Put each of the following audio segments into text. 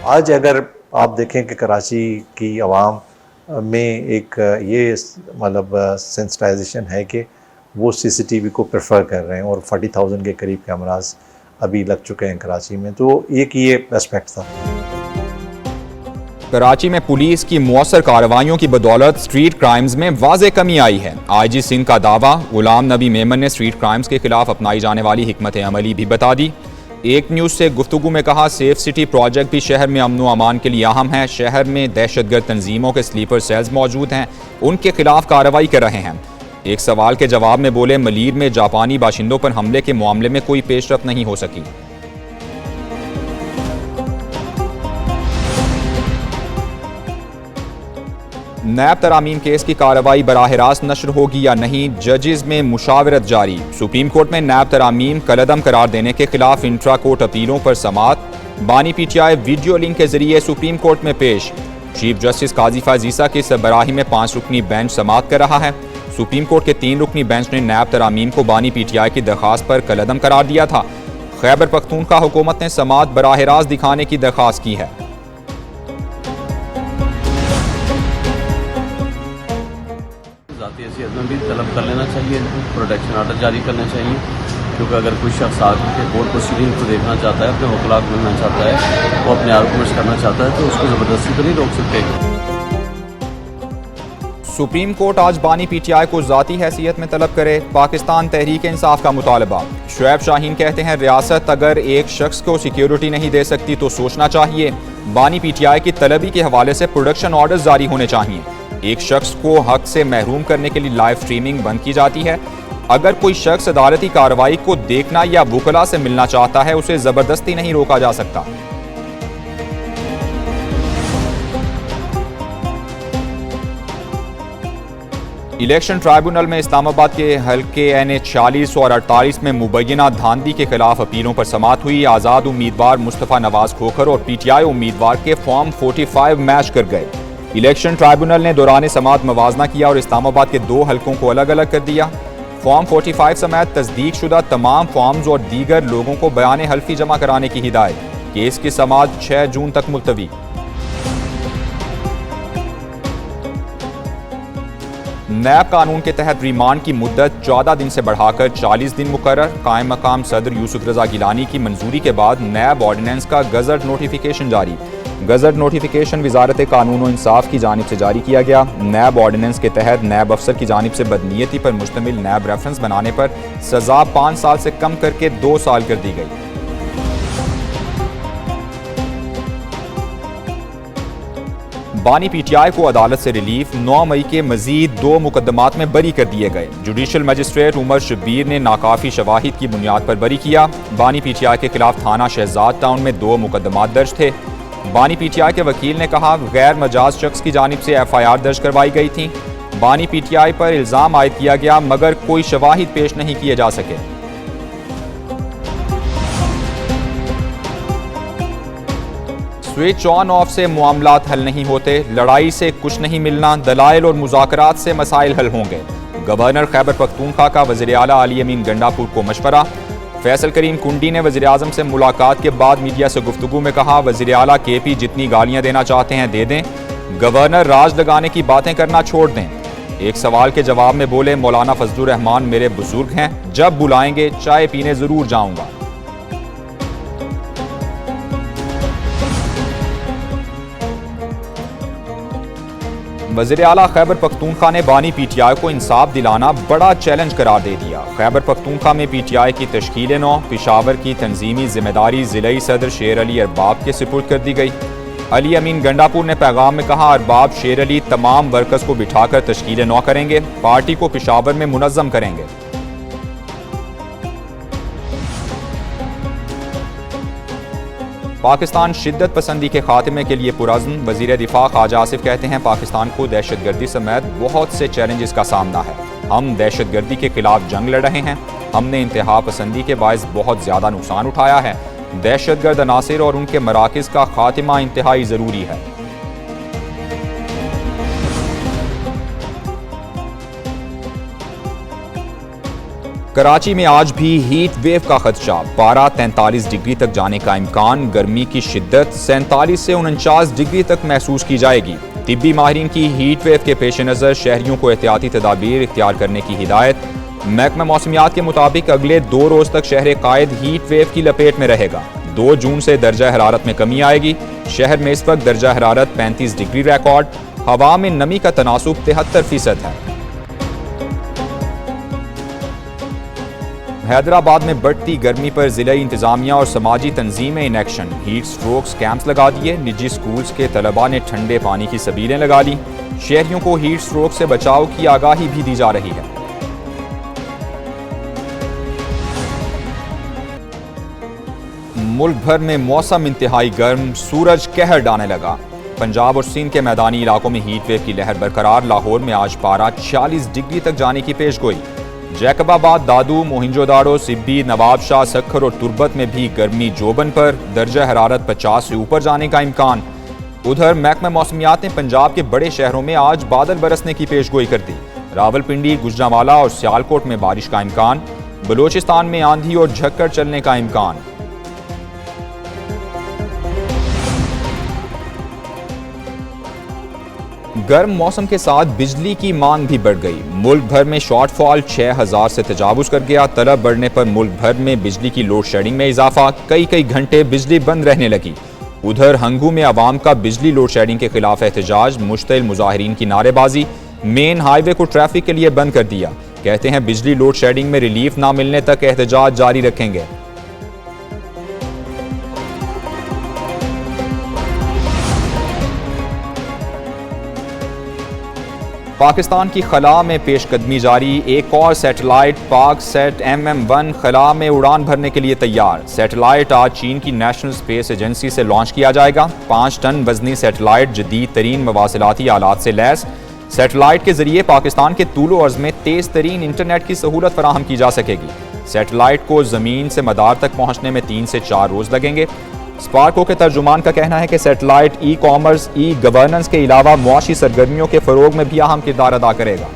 आज अगर आप देखें कि कराची की आवाम में एक ये मतलब सेंसिटाइजेशन है कि वो CCTV को प्रेफर कर रहे हैं और 40,000 के करीब कैमरास अभी लग चुके हैं कराची में, तो एक ये एस्पेक्ट था। कराची में पुलिस की मौसर कार्रवाइयों की बदौलत स्ट्रीट क्राइम्स में वाज़े कमी आई है। IG सिंध का दावा, गुलाम नबी मेमन ने स्ट्रीट क्राइम्स के खिलाफ अपनाई जाने वाली हिकमत अमली भी बता दी। एक न्यूज़ से गुफ्तगू में कहा, सेफ सिटी प्रोजेक्ट भी शहर में अमन व अमान के लिए अहम है। शहर में दहशतगर्द तंजीमों के स्लीपर सेल्स मौजूद हैं, उनके खिलाफ कार्रवाई कर रहे हैं। एक सवाल के जवाब में बोले, मलीर में जापानी बाशिंदों पर हमले के मामले में कोई पेशरफ नहीं हो सकी। नैब तरामीम केस की कार्रवाई बराह रास्त नशर होगी या नहीं, जजेस में मुशावरत जारी। सुप्रीम कोर्ट में नैब तरामीम कलअदम करार देने के खिलाफ इंट्रा कोर्ट अपीलों पर समाअत। बानी PTI वीडियो लिंक के जरिए सुप्रीम कोर्ट में पेश। चीफ जस्टिस काजी फैज़ ईसा की सरबराही में 5 रुकनी बेंच समाअत कर रहा है। सुप्रीम कोर्ट के 3 रुकनी बेंच ने नैब तरामीम को बानी PTI की दरख्वास्त पर कलअदम करार दिया था। खैबर पख्तूनख्वा हुकूमत ने समाअत बराह रास्त दिखाने की दरख्वास्त की है। ज़ाती हैसियत में भी तलब कर लेना चाहिए, प्रोटेक्शन आर्डर जारी करना चाहिए, क्योंकि अगर कोई शख्स आगे के कोर्ट प्रोसीडिंग को देखना चाहता है, अपने वकला को मिलना चाहता है, वो अपने आर्गूमेंट्स करना चाहता है, तो उसको ज़बरदस्ती तो नहीं रोक सकते। सुप्रीम कोर्ट आज बानी PTI को ज़ाती हैसियत में तलब करे। पाकिस्तान तहरीक इंसाफ का मुतालबा। शुएब शाहीन कहते हैं, रियासत अगर एक शख्स को सिक्योरिटी नहीं दे सकती तो सोचना चाहिए। बानी PTI की तलबी के हवाले से प्रोडक्शन ऑर्डर्स जारी होने चाहिए। एक शख्स को हक से महरूम करने के लिए लाइव स्ट्रीमिंग बंद की जाती है। अगर कोई शख्स अदालती कार्रवाई को देखना या वकला से मिलना चाहता है, उसे ज़बरदस्ती नहीं रोका जा सकता। इलेक्शन ट्राइब्यूनल में इस्लामाबाद के हल्के NH 46 और 48 में मुबैना धांधली के खिलाफ अपीलों पर समाअत हुई। आज़ाद उम्मीदवार मुस्तफ़ा नवाज खोखर और PTI उम्मीदवार के फॉर्म 45 मैच कर गए। इलेक्शन ट्राइब्यूनल ने दौरान समाअत मवाजना किया और इस्लामाबाद के 2 हलकों को अलग अलग कर दिया। फॉर्म 45 समेत तस्दीक शुदा तमाम फॉर्म्स और दीगर लोगों को बयान हल्फी जमा कराने की हिदायत। केस की समाअत 6 जून तक मुलतवी। नैब कानून के तहत रिमांड की मुद्दत 14 दिन से बढ़ाकर 40 दिन मुकर्रर। कायम मकाम सदर यूसुफ रजा गिलानी की मंजूरी के बाद नैब ऑर्डिनेंस का गजट नोटिफिकेशन जारी। गजट नोटिफिकेशन वजारत कानून और इंसाफ की जानिब से जारी किया गया। नैब ऑर्डिनेंस के तहत नैब अफसर की जानिब से बदनीयती पर मुश्तमिल नैब रेफरेंस बनाने पर सजा 5 साल से कम करके 2 साल कर दी गई। बानी PTI को अदालत से रिलीफ। 9 मई के मजीद 2 मुकदमात में बरी कर दिए गए। जुडिशल मजिस्ट्रेट उमर शब्बीर ने नाकाफी शवाहिद की बुनियाद पर बरी किया। बानी PTI के खिलाफ थाना शहजाद टाउन में 2 मुकदमात दर्ज थे। बानी PTI के वकील ने कहा, गैर मजाज शख्स की जानिब से FIR दर्ज करवाई गई थी। बानी PTI पर इल्ज़ाम आयद किया गया मगर कोई शवाहिद पेश नहीं किए जा सके। स्विच ऑन ऑफ से मामलात हल नहीं होते, लड़ाई से कुछ नहीं मिलना, दलाइल और मुज़ाकरात से मसाइल हल होंगे। गवर्नर खैबर पख्तूनख्वा का वज़ीर आला अली अमीन गंडापुर को मशवरा। फैसल करीम कुंडी ने वज़ीर आज़म से मुलाकात के बाद मीडिया से गुफ्तगू में कहा, वज़ीर आला KP जितनी गालियां देना चाहते हैं दे दें, गवर्नर राज लगाने की बातें करना छोड़ दें। एक सवाल के जवाब में बोले, मौलाना फजलुर रहमान मेरे बुजुर्ग हैं, जब बुलाएंगे चाय पीने ज़रूर जाऊंगा। वज़ीर आला खैबर पख्तूनख्वा ने बानी PTI को इंसाफ दिलाना बड़ा चैलेंज करार दे दिया। खैबर पख्तूनख्वा में PTI की तश्कील नौ, पेशावर की तंजीमी जिम्मेदारी ज़िलई सदर शेर अली अरबाब के सुपुर्द कर दी गई। अली अमीन गंडापुर ने पैगाम में कहा, अरबाब शेर अली तमाम वर्कर्स को बिठाकर तश्कील नौ करेंगे, पार्टी को पेशावर में मुनज़्ज़म करेंगे। पाकिस्तान शिद्दत पसंदी के खात्मे के लिए पुरअज़्म। वज़ीर दिफा ख्वाजा आसिफ कहते हैं, पाकिस्तान को दहशतगर्दी समेत बहुत से चैलेंजेस का सामना है। हम दहशतगर्दी के खिलाफ जंग लड़ रहे हैं। हमने इंतहा पसंदी के बायस बहुत ज़्यादा नुकसान उठाया है। दहशतगर्द अनासिर और उनके मराकिज़ का खात्मा इंतहाई ज़रूरी है। कराची में आज भी हीट वेव का खदशा, पारा 43 डिग्री तक जाने का इम्कान। गर्मी की शिद्दत 47 से 49 डिग्री तक महसूस की जाएगी। तिब्बी माहिरीन की हीट वेव के पेश नज़र शहरियों को एहतियाती तदाबीर इख्तियार करने की हिदायत। महकमा मौसमियात के मुताबिक अगले 2 रोज तक शहर कायद हीट वेव की लपेट में रहेगा। 2 जून से दर्जा हरारत में कमी आएगी। शहर में इस वक्त दर्जा हरारत 35 डिग्री रिकॉर्ड। हवा में नमी का तनासुब 73% है। हैदराबाद में बढ़ती गर्मी पर जिला इंतजामिया और समाजी तंजीमें in action. Heat strokes camps लगा दिए। निजी स्कूल्स के तलबा ने ठंडे पानी की सबीलें लगा ली। शहरियों को हीट स्ट्रोक से बचाव की आगाही भी दी जा रही है। मुल्क भर में मौसम इंतहाई गर्म, सूरज कहर डालने लगा। पंजाब और सिंध के मैदानी इलाकों में हीट वेव की लहर बरकरार। लाहौर में आज पारा 40 डिग्री तक जाने की पेशगोई। जैकबाबाद, दादू, मोहिंजोदाड़ो, सिब्बी, नवाबशाह, सखर और तुर्बत में भी गर्मी जोबन पर। दर्जा हरारत 50 से ऊपर जाने का इम्कान। उधर महकमा मौसमियात ने पंजाब के बड़े शहरों में आज बादल बरसने की पेशगोई कर दी। रावलपिंडी, गुजरांवाला और सियालकोट में बारिश का इम्कान। बलोचिस्तान में आंधी और झक्कड़ चलने का इम्कान। गर्म मौसम के साथ बिजली की मांग भी बढ़ गई। मुल्क भर में शॉर्टफॉल 6000 से तजावुज कर गया। तलब बढ़ने पर मुल्क भर में बिजली की लोड शेडिंग में इजाफा। कई घंटे बिजली बंद रहने लगी। उधर हंगू में अवाम का बिजली लोड शेडिंग के खिलाफ एहतजाज। मुश्तिल मुजाहिरीन की नारेबाजी। मेन हाईवे को ट्रैफिक के लिए बंद कर दिया। कहते हैं बिजली लोड शेडिंग में रिलीफ ना मिलने तक एहतजाज जारी रखेंगे। पाकिस्तान की खला में पेशकदमी जारी। एक और सैटेलाइट पाक सेट MM-1 खला में उड़ान भरने के लिए तैयार। सैटेलाइट आज चीन की नेशनल स्पेस एजेंसी से लॉन्च किया जाएगा। 5 टन वजनी सैटेलाइट जदीद तरीन मवासिलाती आलात से लैस। सैटेलाइट के जरिए पाकिस्तान के तूलो अर्ज में तेज तरीन इंटरनेट की सहूलत फराहम की जा सकेगी। सैटेलाइट को जमीन से मदार तक पहुंचने में 3 से 4 रोज लगेंगे। स्पार्को के तर्जुमान का कहना है कि सैटेलाइट ई-कॉमर्स, ई-गवर्नेंस के अलावा मुआशी सरगर्मियों के फरोग में भी अहम किरदार अदा करेगा।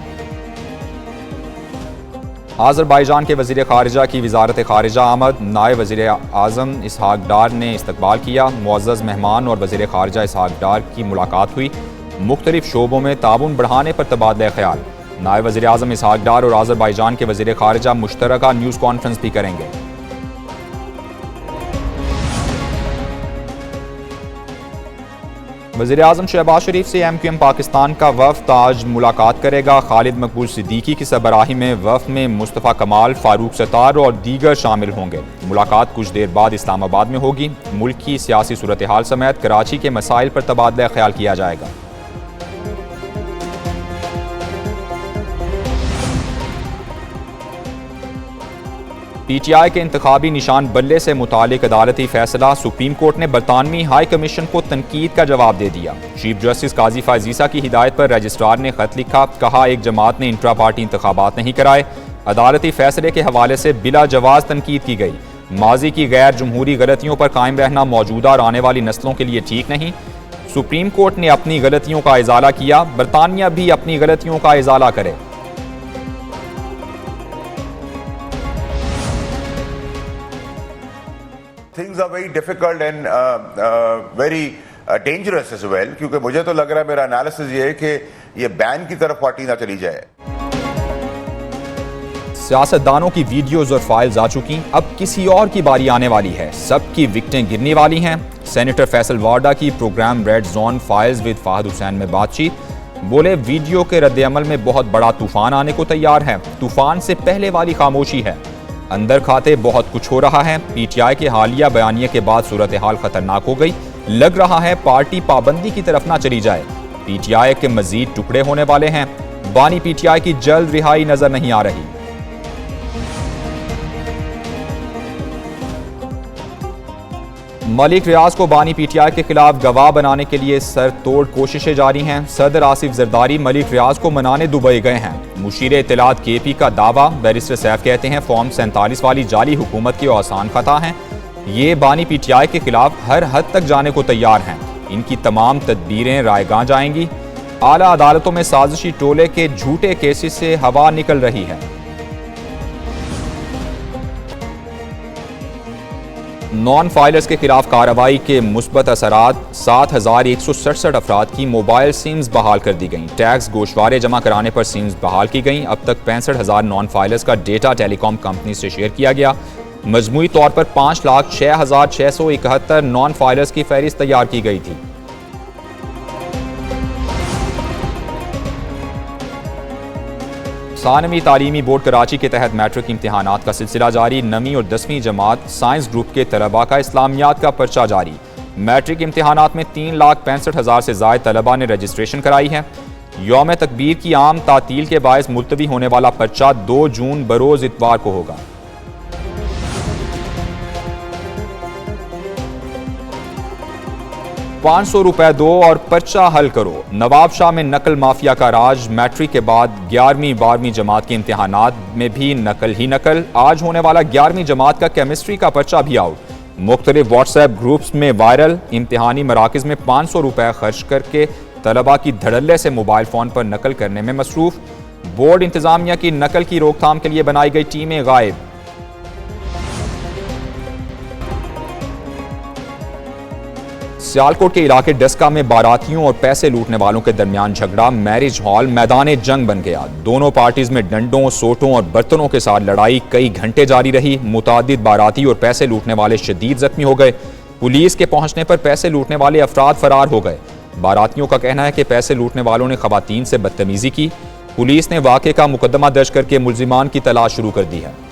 आज़रबाईजान के वज़ीर ख़ारिजा की वज़ारत ख़ारिजा आमद। नायब वज़ीर आज़म इसहाक डार ने इस्तकबाल किया। मुअज़्ज़ज़ मेहमान और वज़ीर ख़ारिजा इसहाक डार की मुलाकात हुई। मुख्तलिफ शोबों में ताउन बढ़ाने पर तबादला ख्याल। नायब वज़ीर आज़म इसहाक डार और आज़रबाईजान के वज़ीर ख़ारिजा मुश्तरका न्यूज़ कॉन्फ्रेंस भी करेंगे। वज़ीर आज़म शहबाज शरीफ से MQM पाकिस्तान का वफ़द आज मुलाकात करेगा। खालिद मकबूल सिद्दीकी की सरबराही में वफ़द में मुस्तफ़ा कमाल, फारूक सत्तार और दीगर शामिल होंगे। मुलाकात कुछ देर बाद इस्लामाबाद में होगी। मुल्क की सियासी सूरत हाल समेत कराची के मसाइल पर तबादला ख्याल किया जाएगा। PTI के इंतखाबी निशान बल्ले से मुतालिक अदालती फैसला। सुप्रीम कोर्ट ने बरतानवी हाई कमीशन को तनकीद का जवाब दे दिया। चीफ जस्टिस काजी फायज़ ईसा की हिदायत पर रजिस्ट्रार ने खत लिखा। कहा एक जमात ने इंट्रा पार्टी इंतखाबात नहीं कराए। अदालती फैसले के हवाले से बिला जवाज तनकीद की गई। माजी की गैर जमहूरी गलतियों पर कायम रहना मौजूदा और आने वाली नस्लों के लिए ठीक नहीं। सुप्रीम कोर्ट ने अपनी गलतियों का इजाला किया। बरतानिया भी अपनी गलतियों का इजाला करे। Things are very difficult and very dangerous as well, क्योंकि मुझे तो लग रहा है, मेरा एनालिसिस ये है कि ये बैन की तरफ पार्टी ना चली जाए। सियासतदानों की वीडियोज और फाइल्स आ चुकी। अब किसी और की बारी आने वाली है। सबकी विकटें गिरने वाली हैं। सेनेटर फैसल वार्डा की program red zone files with Fahad Hussain में बातचीत। बोले वीडियो के रद्द-ए-अमल में बहुत बड़ा तूफान आने को तैयार है। तूफान से पहले वाली खामोशी है। अंदर खाते बहुत कुछ हो रहा है। PTI के हालिया बयानिए के बाद सूरत हाल खतरनाक हो गई। लग रहा है पार्टी पाबंदी की तरफ ना चली जाए। PTI के मजीद टुकड़े होने वाले हैं। बानी PTI की जल्द रिहाई नजर नहीं आ रही। मलिक रियाज को बानी PTI के खिलाफ गवाह बनाने के लिए सर तोड़ कोशिशें जारी हैं। सदर आसिफ जरदारी मलिक रियाज को मनाने दुबई गए हैं। मुशीर इत्तलात KP का दावा। बैरिस्टर सैफ कहते हैं फॉर्म 47 वाली जाली हुकूमत की आसान खता है। ये बानी PTI के खिलाफ हर हद तक जाने को तैयार हैं। इनकी तमाम तदबीरें रायगां जाएंगी। आला अदालतों में साजिशी टोले के झूठे केसेस से हवा निकल रही है। नॉन फाइलर्स के खिलाफ कार्रवाई के मुस्बत असरात 7,167 अफराद की मोबाइल सिम्स बहाल कर दी गईं। टैक्स गोशवारे जमा कराने पर सिम्स बहाल की गईं। अब तक 65,000 नॉन फाइलर्स का डेटा टेलीकॉम कंपनी से शेयर किया गया। मजमूई तौर पर 5,06,671 नॉन फाइलर्स की फहरिस्त तैयार की गई थी। सानवी तालीमी बोर्ड कराची के तहत मैट्रिक इम्तिहानात का सिलसिला जारी। 9वीं और 10वीं जमात साइंस ग्रुप के तलबा का इस्लामियात का पर्चा जारी। मैट्रिक इम्तिहानात में 3,65,000 से ज़ायद तलबा ने रजिस्ट्रेशन कराई है। यौम तकबीर की आम तातील के बायस मुलतवी होने वाला पर्चा 2 जून बरोज़ इतवार को होगा। 500 रुपए दो और पर्चा हल करो। नवाब शाह में नकल माफिया का राज। मैट्रिक के बाद 11वीं 12वीं जमात के इम्तिहानात में भी नकल ही नकल। आज होने वाला 11वीं जमात का केमिस्ट्री का पर्चा भी आउट। मुख्तलिफ व्हाट्सएप ग्रुप्स में वायरल। इम्तिहानी मराकज़ में 500 रुपए खर्च करके तलबा की धड़ल्ले से मोबाइल फ़ोन पर नकल करने में मसरूफ। बोर्ड इंतजामिया की नकल की रोकथाम के लिए बनाई गई टीमें गायब। सियालकोट के इलाके डस्का में बारातियों और पैसे लूटने वालों के दरमियान झगड़ा मैरिज हॉल मैदान जंग बन गया। दोनों पार्टीज में डंडों, सोटों और बर्तनों के साथ लड़ाई कई घंटे जारी रही। मुतादिद बाराती और पैसे लूटने वाले शदीद जख्मी हो गए। पुलिस के पहुंचने पर पैसे लूटने वाले अफराद फरार हो गए। बारातियों का कहना है कि पैसे लूटने वालों ने खवातीन से बदतमीजी की। पुलिस ने वाक़े का मुकदमा दर्ज करके मुल्जिमान की तलाश शुरू कर दी है।